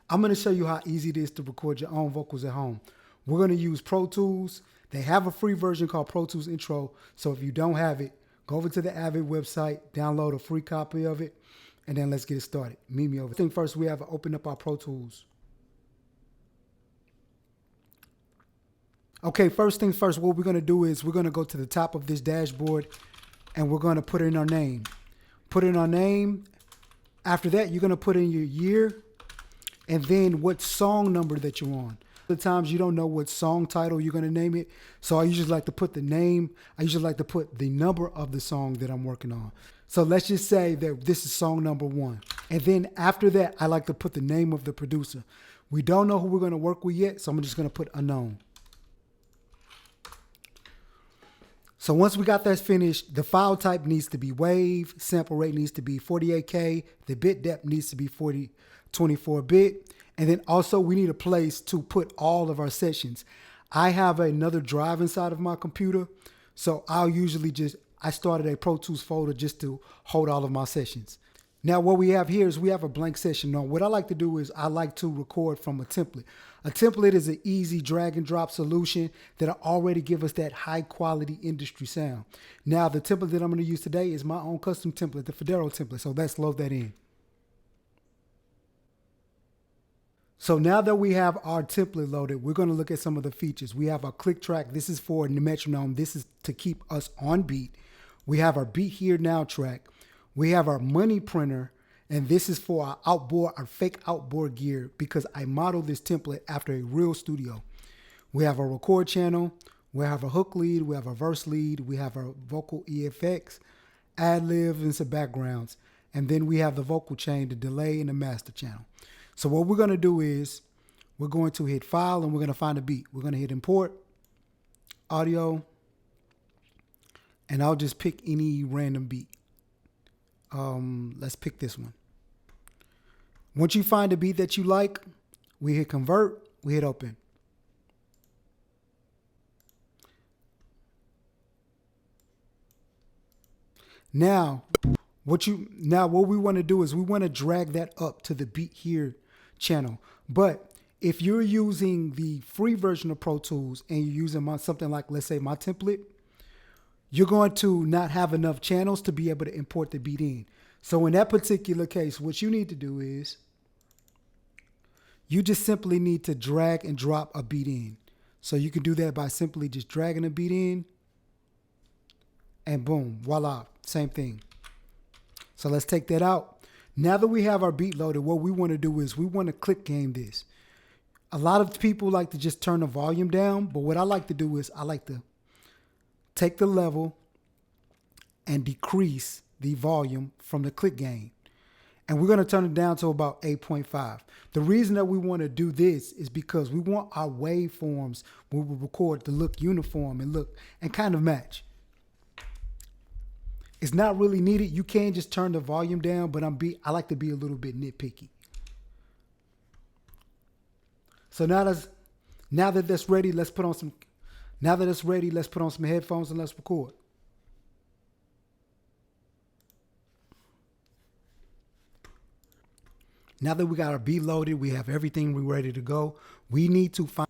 I'm going to show you how easy it is to record your own vocals at home. We're going to use Pro Tools. They have a free version called Pro Tools Intro. So if you don't have it, go over to the Avid website, download a free copy of it, and then let's get it started. Meet me over. I think first we have to open up our Pro Tools. Okay, first things first, what we're going to do is we're going to go to the top of this dashboard and we're going to put in our name. Put in our name. After that, you're going to put in your year and then what song number that you're on. The times you don't know what song title you're going to name it. So I usually like to put the name. I usually like to put the number of the song that I'm working on. So let's just say that this is song number 1. And then after that, I like to put the name of the producer. We don't know who we're going to work with yet, so I'm just going to put unknown. So once we got that finished, the file type needs to be WAV, sample rate needs to be 48K, the bit depth needs to be 24-bit, and then also we need a place to put all of our sessions. I have another drive inside of my computer, so I'll usually I started a Pro Tools folder just to hold all of my sessions. Now what we have here is we have a blank session. Now what I like to do is I like to record from a template. A template is an easy drag and drop solution that'll already give us that high quality industry sound. Now the template that I'm going to use today is my own custom template, the Federo template. So let's load that in. So now that we have our template loaded, we're going to look at some of the features. We have our click track. This is for the metronome. This is to keep us on beat. We have our beat here now track. We have our money printer, and this is for our outboard, our fake outboard gear, because I modeled this template after a real studio. We have a record channel. We have a hook lead. We have a verse lead. We have our vocal EFX, ad-lib, and some backgrounds. And then we have the vocal chain, the delay, and the master channel. So what we're going to do is we're going to hit file and we're going to find a beat. We're going to hit import, audio, and I'll just pick any random beat. Let's pick this one. Once you find a beat that you like, we hit convert, we hit open. Now what we want to do is we want to drag that up to the beat here channel. But if you're using the free version of Pro Tools and you're using something like, let's say, my template, you're going to not have enough channels to be able to import the beat in. So in that particular case, what you need to do is you just simply need to drag and drop a beat in. So you can do that by simply just dragging a beat in and boom, voila, same thing. So let's take that out. Now that we have our beat loaded, what we want to do is we want to click game this. A lot of people like to just turn the volume down, but what I like to do is I like to take the level and decrease the volume from the click gain. And we're going to turn it down to about 8.5. The reason that we want to do this is because we want our waveforms when we record to look uniform and kind of match. It's not really needed. You can just turn the volume down, but I like to be a little bit nitpicky. So now that that's ready, let's put on some headphones and let's record. Now that we got our beat loaded, we have everything ready to go. We need to find,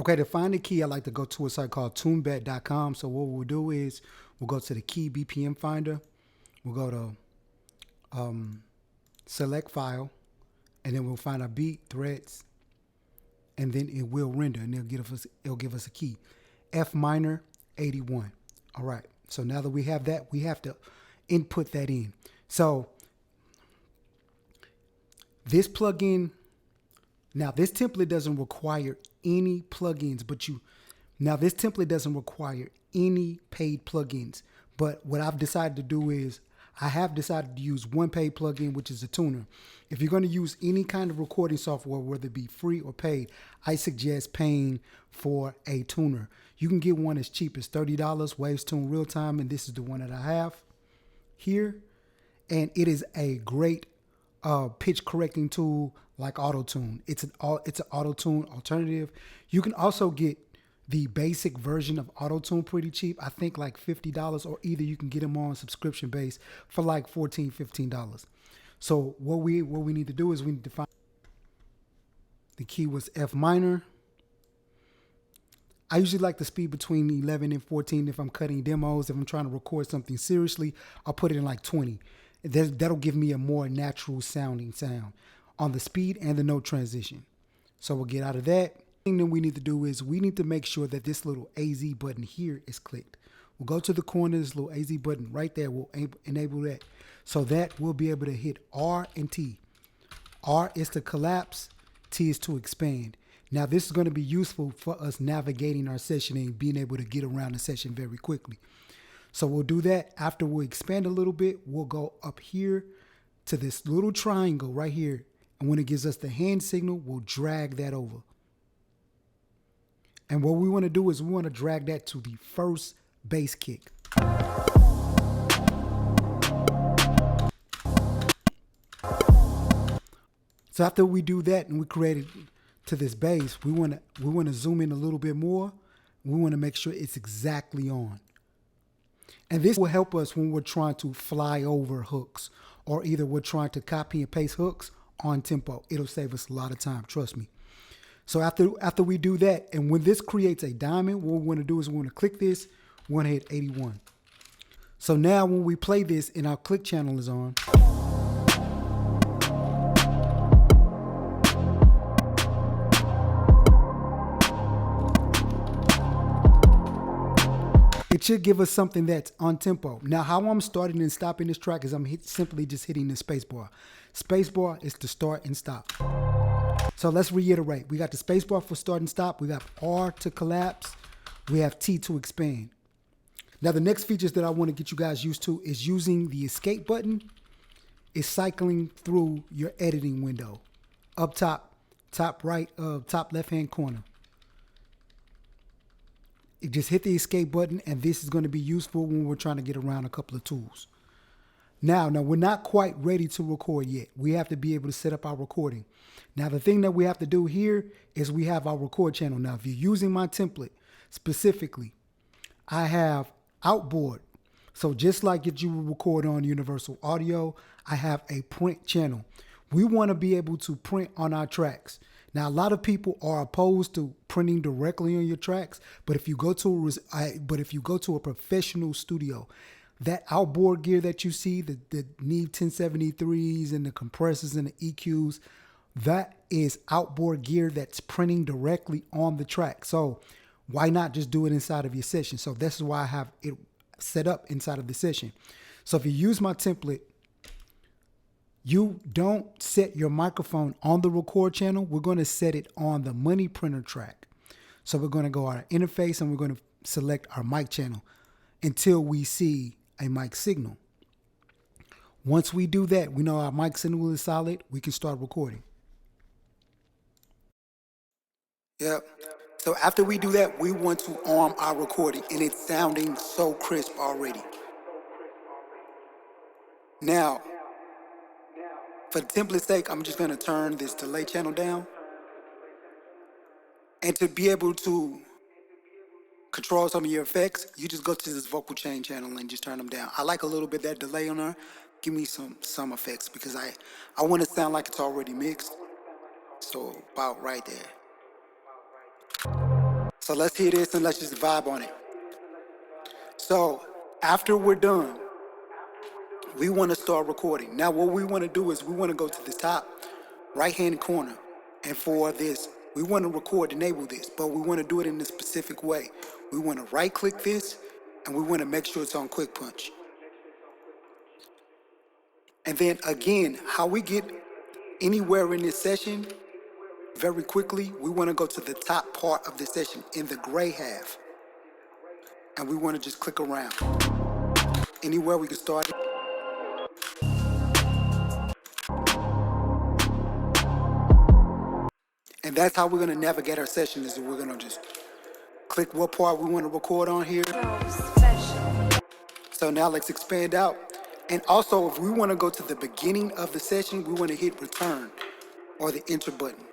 to find the key, I like to go to a site called tunebet.com. So what we'll do is we'll go to the key BPM finder. We'll go to select file, and then we'll find our beat threads, and then it will render, and it'll give us a key. F minor 81. All right. So now that we have that, we have to input that in. So this plugin, now this template doesn't require any plugins, this template doesn't require any paid plugins. But what I've decided to do is I have decided to use one paid plugin, which is a tuner. If you're going to use any kind of recording software, whether it be free or paid, I suggest paying for a tuner. You can get one as cheap as $30, Waves Tune Real Time, and this is the one that I have here. And it is a great pitch correcting tool like Auto-Tune. It's an Auto-Tune alternative. You can also get the basic version of Auto-Tune pretty cheap. I think like $50, or either you can get them on subscription base for like 14, $15. So what we need to do is we need to find. The key was F minor. I usually like to speed between 11 and 14 if I'm cutting demos. If I'm trying to record something seriously, I'll put it in like 20. That'll give me a more natural sounding sound on the speed and the note transition. So we'll get out of that. The thing that we need to do is we need to make sure that this little AZ button here is clicked. We'll go to the corner, this little AZ button right there will enable that. So that we'll be able to hit R and T. R is to collapse, T is to expand. Now this is going to be useful for us navigating our session and being able to get around the session very quickly. So we'll do that. After we expand a little bit, we'll go up here to this little triangle right here. And when it gives us the hand signal, we'll drag that over. And what we want to do is we want to drag that to the first bass kick. So after we do that and we create it to this bass, we want to zoom in a little bit more. We want to make sure it's exactly on. And this will help us when we're trying to fly over hooks, or either we're trying to copy and paste hooks on tempo. It'll save us a lot of time, trust me. So after we do that, and when this creates a diamond, what we want to do is we want to click this, we want to hit 81. So now when we play this and our click channel is on, it should give us something that's on tempo. Now, how I'm starting and stopping this track is I'm simply just hitting the space bar. Space bar is to start and stop. So let's reiterate. We got the space bar for start and stop. We got R to collapse. We have T to expand. Now, the next features that I want to get you guys used to is using the escape button. It's cycling through your editing window. Up top, top right, top left-hand corner. You just hit the escape button, and this is going to be useful when we're trying to get around a couple of tools. Now, we're not quite ready to record yet. We have to be able to set up our recording. Now, the thing that we have to do here is we have our record channel. Now, if you're using my template specifically, I have outboard. So just like if you would record on Universal Audio, I have a print channel. We want to be able to print on our tracks. Now, a lot of people are opposed to printing directly on your tracks, but if you go to a professional studio, that outboard gear that you see, the Neve 1073s and the compressors and the EQs, that is outboard gear that's printing directly on the track. So why not just do it inside of your session? So this is why I have it set up inside of the session. So if you use my template, you don't set your microphone on the record channel. We're going to set it on the money printer track. So we're going to go our interface and we're going to select our mic channel until we see a mic signal. Once we do that, we know our mic signal is solid. We can start recording. Yep. So after we do that, we want to arm our recording, and it's sounding so crisp already. Now, for the template's sake, I'm just going to turn this delay channel down. And to be able to control some of your effects, you just go to this vocal chain channel and just turn them down. I like a little bit of that delay on there. Give me some effects because I want to sound like it's already mixed. So about right there. So let's hear this and let's just vibe on it. So after we're done, we want to start recording. Now what we want to do is we want to go to the top right-hand corner. And for this, we want to record, enable this, but we want to do it in a specific way. We want to right-click this, and we want to make sure it's on quick punch. And then again, how we get anywhere in this session, very quickly, we want to go to the top part of the session in the gray half. And we want to just click around. Anywhere we can start. And that's how we're going to navigate our session, is we're going to just click what part we want to record on here. So now let's expand out. And also, if we want to go to the beginning of the session, we want to hit return or the enter button.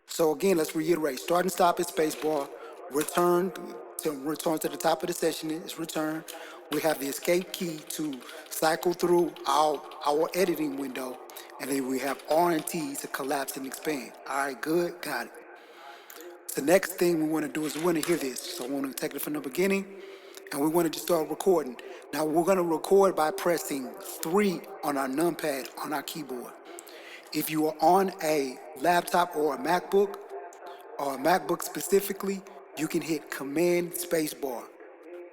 So again, let's reiterate. Start and stop is spacebar. Return to the top of the session is return. We have the escape key to cycle through our editing window. And then we have R&T to collapse and expand. All right, good, got it. The next thing we want to do is we want to hear this. So I want to take it from the beginning, and we want to just start recording. Now we're going to record by pressing 3 on our numpad on our keyboard. If you are on a laptop or a MacBook specifically, you can hit Command Spacebar,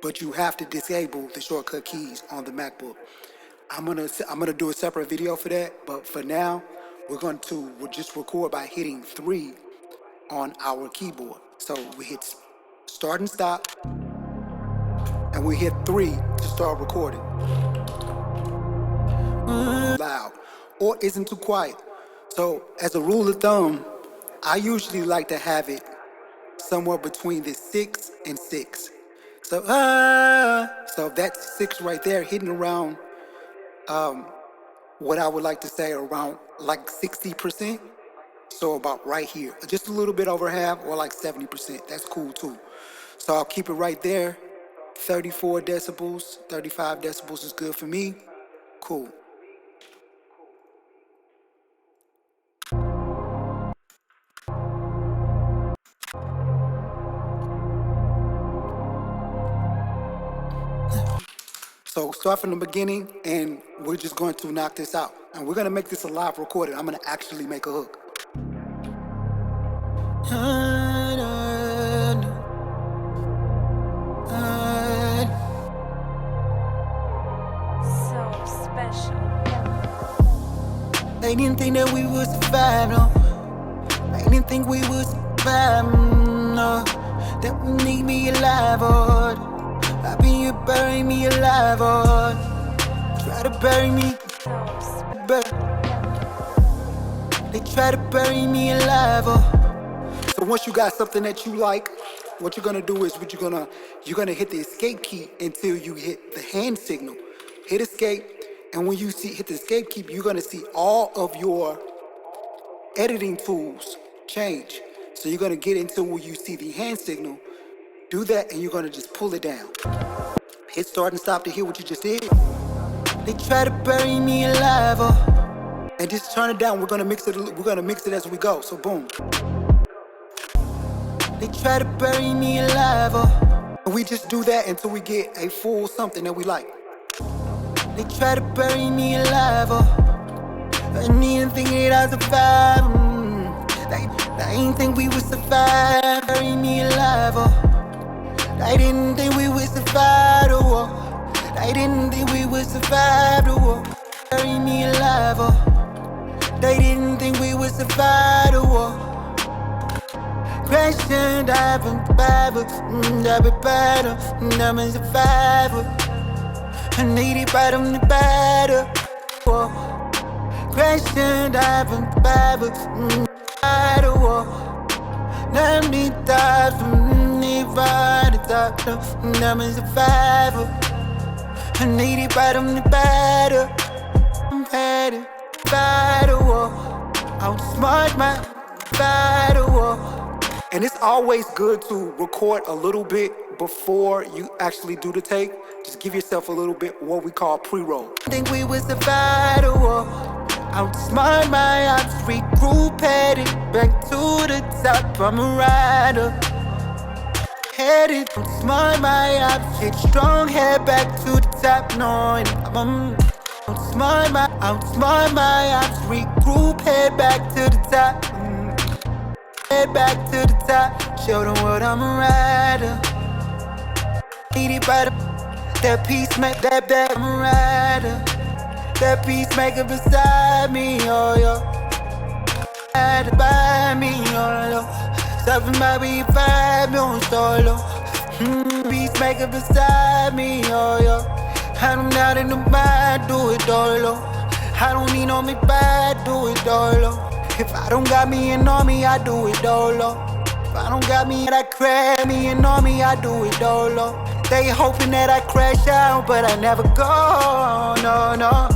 but you have to disable the shortcut keys on the MacBook. I'm gonna do a separate video for that, but for now, we'll just record by hitting 3 on our keyboard. So we hit start and stop, and we hit 3 to start recording. Loud or isn't too quiet. So as a rule of thumb, I usually like to have it somewhere between the 6 and 6. So so that's 6 right there, hitting around what I would like to say around like 60%. So about right here, just a little bit over half, or like 70%. That's cool too. So I'll keep it right there. 34 decibels, 35 decibels is good for me. Cool. So start from the beginning, and we're just going to knock this out. And we're going to make this a live recording. I'm going to actually make a hook. So special. They didn't think that we would survive, no. They didn't think we would survive, no. That would need me alive, Lord. I mean, you bury me alive, Lord. Try to bury me, they try to bury me alive, So once you got something that you like, what you're gonna do is you're gonna hit the escape key until you hit the hand signal. Hit escape, and when you hit the escape key, you're gonna see all of your editing tools change. So you're gonna get into where you see the hand signal, do that, and you're gonna just pull it down. Hit start and stop to hear what you just did. They try to bury me alive, and just turn it down. We're gonna mix it as we go. So boom. They try to bury me alive, and we just do that until we get a full something that we like. They try to bury me alive, and they didn't think that I survive. They ain't think we would survive. Bury me alive, they didn't think we would survive the war. They didn't think we would survive the war. Bury me alive, they didn't think we would survive the war. Crash and dive and survivor, I've been better, I'm a survivor. I need it right on the battle. Crash and dive and survivor, the war. Now I need that from me right at the top, I'm a survivor. I need it right on the battle. I'm ready, battle war. Outsmart my battle war. And it's always good to record a little bit before you actually do the take. Just give yourself a little bit what we call pre-roll. I think we was a battle war. Outsmart my ops, regroup, headed back to the top. I'm a rider. Headed, outsmart my ops, get strong, head back to the top. No, I'm outsmart my ops, regroup, head back to the top. Head back to the top, show them what I'm a rider. Need it by that peacemaker, that I'm a rider. That peacemaker beside me, oh yo. Had to buy me, oh yo. Something might be a vibe, no solo. Peacemaker beside me, oh yo. I don't not in the mind, do it dolo. I don't need no me bad, do it dolo. If I don't got me an army, I do it dolo. If I don't got me, I crash me an army, I do it dolo. They hoping that I crash out, but I never go, no, no.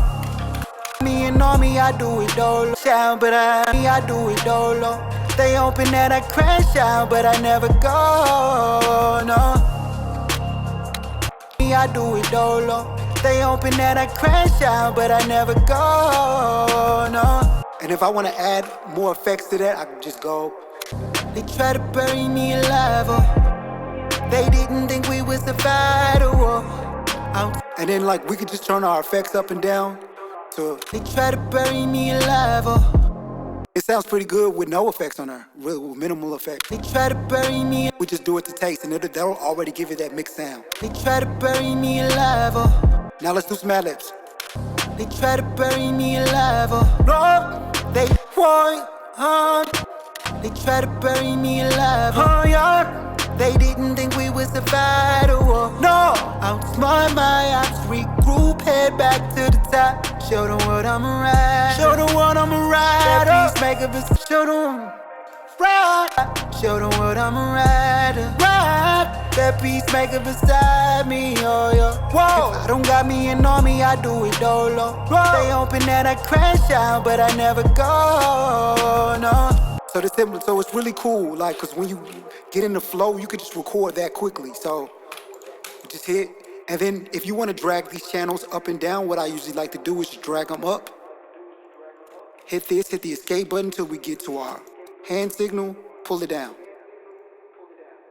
Me an army, I do it dolo. Shout, but I do it dolo. They hoping that I crash out, but I never go, no. Me, I do it dolo. They hoping that I crash out, but I never go, no. And if I want to add more effects to that, I can just go. They try to bury me alive, oh. They didn't think we would survive the war. And then like we could just turn our effects up and down. So they try to bury me alive, oh. It sounds pretty good with no effects on her, really with minimal effects. They try to bury me. We just do it to taste, and that'll already give it that mixed sound. They try to bury me alive, oh. Now let's do some ad-libs. They try to bury me alive, oh. No, they want, they try to bury me alive, oh yeah. They didn't think we would survive the war. No, outsmart my ops, regroup, head back to the top. Show them what I'm a rider. Show them what I'm a rider. That peacemaker, but show them ride. Show them what I'm a rider. Ride. That peacemaker beside me, oh yeah. Whoa. If I don't got me an army, I do it dolo. Whoa. They hoping that I crash out, but I never go, no. So it's really cool, like, cause when you get in the flow, you can just record that quickly. So you just hit, and then if you want to drag these channels up and down, what I usually like to do is just drag them up. Hit the escape button till we get to our hand signal, pull it down.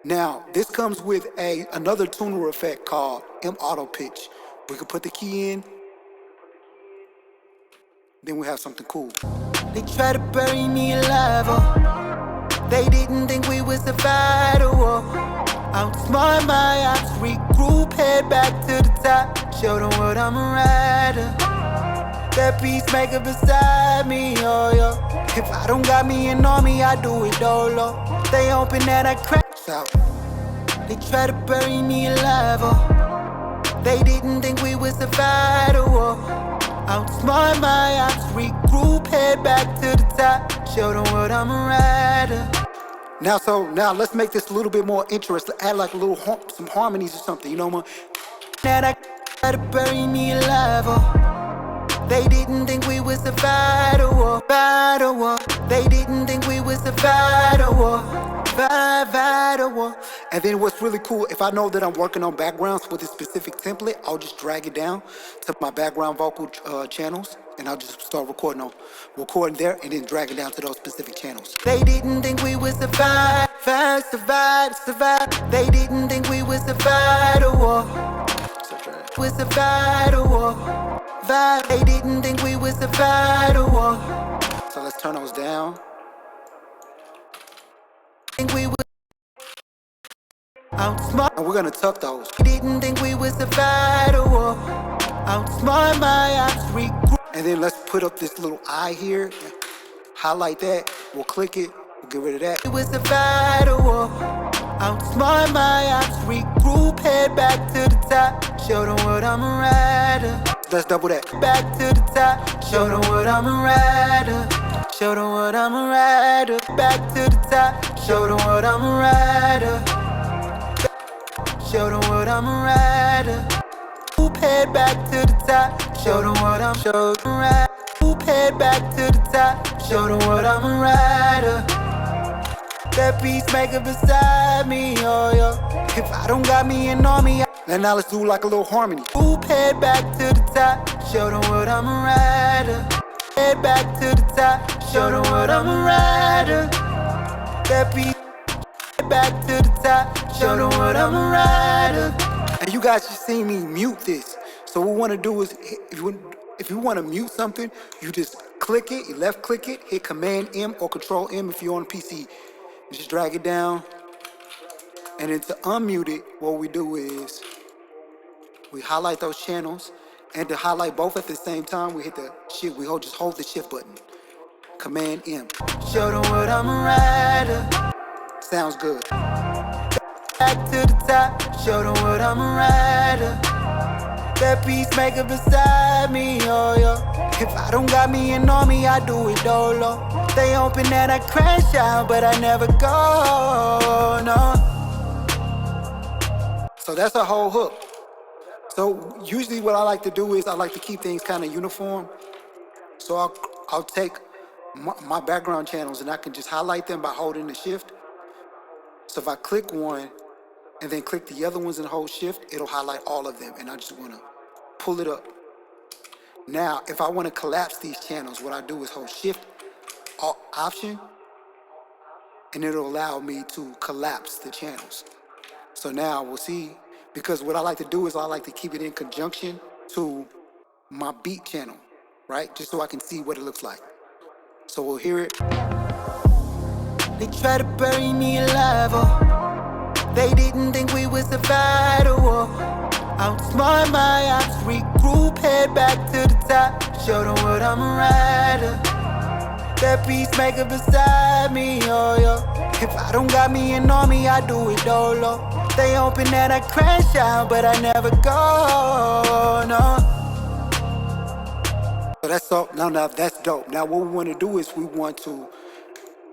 Now, this comes with another tuner effect called M-Auto Pitch. We can put the key in, then we have something cool. They try to bury me alive, oh. They didn't think we would survive the war. Outsmart my ops, regroup, head back to the top. Show them what I'm a rider. That peacemaker beside me, oh yeah. If I don't got me an army, I do it dolo. They hoping that I crash out. They try to bury me alive, oh. They didn't think we would survive the war. Outsmart my ops, regroup, head back to the top. Show them what I'm a rider. Now let's make this a little bit more interesting. Add like a little some harmonies or something, you know what? That I try to bury me alive, oh. They didn't think we would survive the war. They didn't think we would survive the war. And then what's really cool, if I know that I'm working on backgrounds with a specific template, I'll just drag it down to my background vocal channels, and I'll just start recording there, and then drag it down to those specific channels. They didn't think we would survive. They didn't think we would survive the war. We survive the war. They didn't think we would survive the war. So let's turn those down. Think we would outsmart, and we're gonna tuck those. Didn't think we would survive the war. Outsmart my ops, regroup. And then let's put up this little eye here. Highlight that. We'll click it. We'll get rid of that. We would survive the war. Outsmart my ops, regroup, head back to the top. Show them what I'm a rider. Let's double that. Back to the top. Show them what I'm a rider. Show them what I'm a rider. Back to the top. Show them what I'm a rider. Show them what I'm a rider. Oop, head back to the top. Show them what I'm rider. Oop, head back to the top. Show them what I'm a rider. That peacemaker beside me, oh yeah. If I don't got me an army, and now let's do like a little harmony. Oop, head back to the top. Show them what I'm a rider. Head back to the top. Show them what I'm a rider. That beat. Head back to the top. Show them what I'm a rider. And you guys just seen me mute this. So what we want to do is, if you want to mute something, you just click it, you left click it, hit Command M or Control M if you're on PC. You just drag it down. And then to unmute it, what we do is we highlight those channels. And to highlight both at the same time, we hit the shift. We just hold the shift button. Command M. Show them what I'm a rider. Sounds good. Back to the top. Show them what I'm a rider. That peacemaker beside me, oh yeah. If I don't got me an army, I do it dolo. They hoping that I crash out, but I never go, no. So that's a whole hook. So usually what I like to do is I like to keep things kind of uniform. So I'll take my background channels and I can just highlight them by holding the shift. So if I click one and then click the other ones and hold shift, it'll highlight all of them. And I just want to pull it up. Now, if I want to collapse these channels, what I do is hold Shift, Alt, Option, and it'll allow me to collapse the channels. So now we'll see, because what I like to do is I like to keep it in conjunction to my beat channel, right? Just so I can see what it looks like. So we'll hear it. They try to bury me alive, oh. They didn't think we would survive the war. Outsmart my ops, regroup, head back to the top. Show them what I'm a rider. That peacemaker beside me, oh yo. If I don't got me an army, I do it dolo. They hoping that I crash out, but I never go, no. So that's all. Now that's dope. Now what we want to do is we want to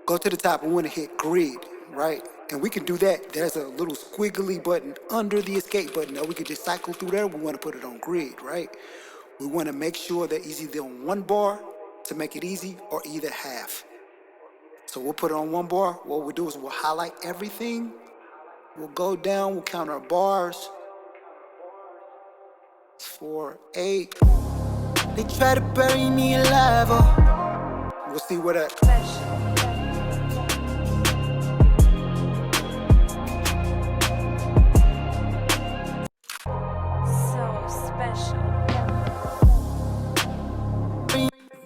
go to the top. We want to hit grid, right? And we can do that. There's a little squiggly button under the escape button. Now we can just cycle through there. We want to put it on grid, right? We want to make sure that it's either on one bar to make it easy or either half. So we'll put it on one bar. What we'll do is we'll highlight everything. We'll go down. We'll count our bars. 4, 8. They try to bury me alive, oh. We'll see what that.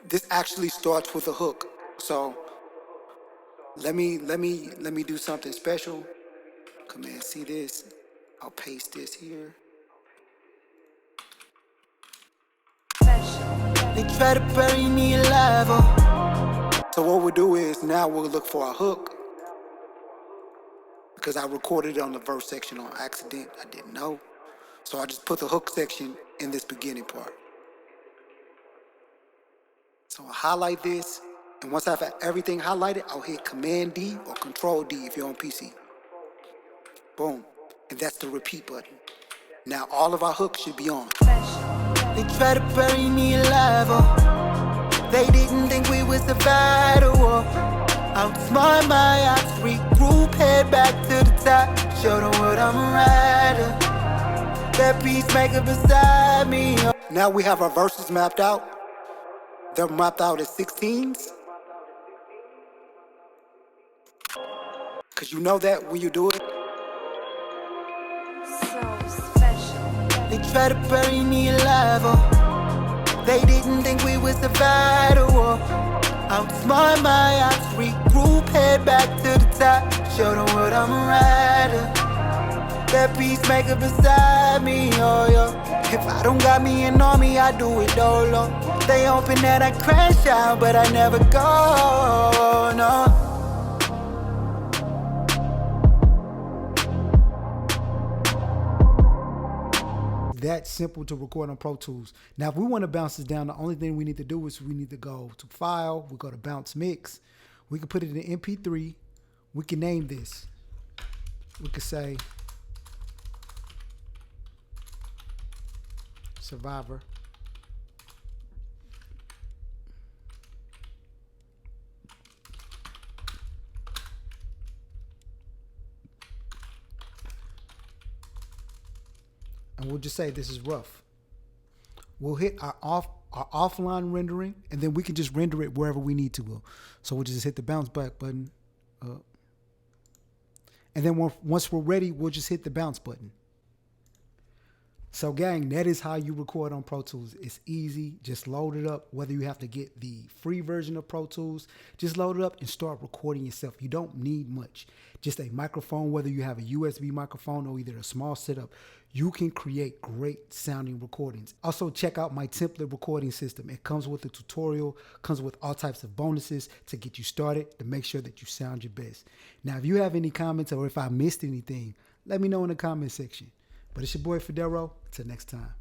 This actually starts with a hook. So let me do something special. Come in, see this. I'll paste this here. They try to bury me alive, oh. So what we'll do is now we'll look for a hook, because I recorded it on the verse section on accident. I didn't know. So I just put the hook section in this beginning part. So I'll highlight this, and once I've everything highlighted, I'll hit Command D or Control D if you're on PC. Boom. And that's the repeat button. Now all of our hooks should be on. They try to bury me alive, oh. They didn't think we would survive the war. Outsmart my ops, regroup, head back to the top. Show them what I'm a rider. That peacemaker beside me, oh. Now we have our verses mapped out. They're mapped out as 16s. Cause you know that when you do it. So special. They try to bury me alive, oh. They didn't think we would survive the war. Outsmart my ops, regroup, head back to the top. Show them what I'm a rider. That peacemaker beside me, oh yo. If I don't got me an army, I do it dolo. They hoping that I crash out, but I never go, no. That simple to record on Pro Tools. Now, if we want to bounce this down, the only thing we need to do is we need to go to File. We go to Bounce Mix. We can put it in MP3. We can name this. We could say Survivor. And we'll just say this is rough. We'll hit our offline rendering, and then we can just render it wherever we need to. So we'll just hit the bounce back button. And then once we're ready, we'll just hit the bounce button. So gang, that is how you record on Pro Tools. It's easy. Just load it up. Whether you have to get the free version of Pro Tools, just load it up and start recording yourself. You don't need much. Just a microphone, whether you have a USB microphone or either a small setup, you can create great sounding recordings. Also, check out my template recording system. It comes with a tutorial, comes with all types of bonuses to get you started, to make sure that you sound your best. Now, if you have any comments or if I missed anything, let me know in the comment section. But it's your boy Federo. Until next time.